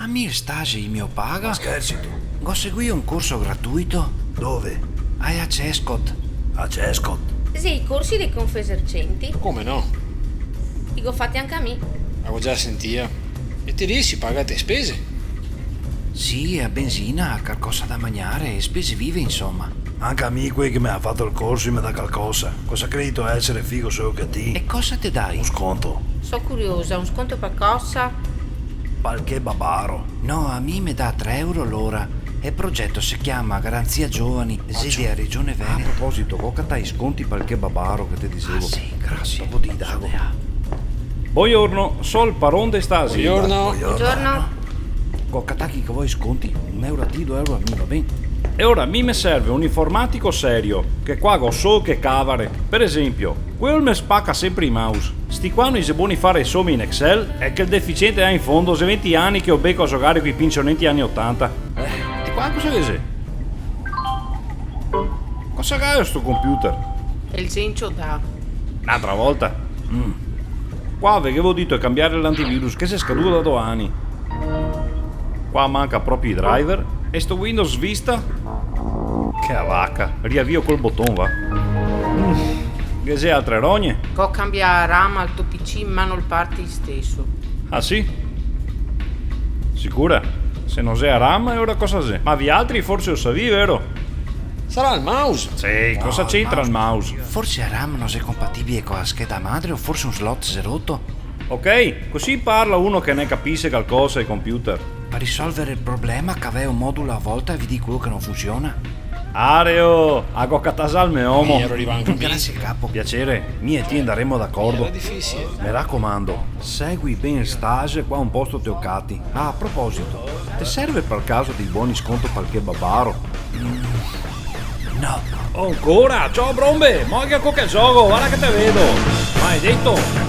A me stage il mio paga? Ma scherzi tu? Go seguì un corso gratuito? Dove? A Cescot. A Cescot. Sì, i corsi dei confesercenti. Come no? Dico fatti anche a me. Avevo già sentito. E te lì si paga a te spese. Sì, a benzina, a qualcosa da mangiare e spese vive, insomma. Anche a me qui che mi ha fatto il corso mi dà qualcosa. Cosa credo essere figo solo che ti? E cosa te dai? Un sconto. Sono curiosa, un sconto per cosa? Qualche babaro. No, a me mi dà 3 euro l'ora. E il progetto si chiama Garanzia Giovani, sede a Regione A Veneto. proposito, cosa dai sconti qualche babaro che ti dicevo? Ah sì, grazie. Dopo ti dago. Buongiorno, sol paronde stasi. Buongiorno. Buongiorno. Coccatacchi che vuoi sconti? 1 euro a ti, 2 euro a me, va bene? E ora mi serve un informatico serio, che qua go so che cavare. Per esempio, quello mi spacca sempre i mouse. Sti qua non si buoni fare i sommi in Excel e che il deficiente ha in fondo se 20 anni che ho becco a giocare con i pincionetti anni 80. Di qua cosa che sei? Cosa cagare sto computer? E il cencio da. Un'altra volta. Qua avevo detto di cambiare l'antivirus che si è scaduto da 2 anni. Qua manca proprio i driver. E sto Windows Vista? Che vacca. Riavvio col bottone, va. Che sei altre rogne? Go cambia RAM al tuo PC ma non parti stesso. Ah sì? Sicura? Se non sei a RAM e ora cosa sei? Ma vi altri forse lo sapevi, vero? Sarà il mouse. Sì, cosa c'entra il mouse? Forse a RAM non è compatibile con la scheda madre o forse un slot si è rotto? Ok, così parla uno che ne capisce qualcosa ai computer. Per risolvere il problema cavea un modulo a volta e vi dico quello che non funziona. Areo, ago catasal me homo. Mi ero arrivato anche Grazie capo. Piacere, mi e ti andaremo d'accordo. Era difficile. Mi raccomando, segui bene il stage qua un posto teoccati. Ah, a proposito, ti serve per caso di buoni sconto qualche babaro? No. Ancora? Ciao brombe, moglie a qualche gioco, guarda che te vedo. Mai detto?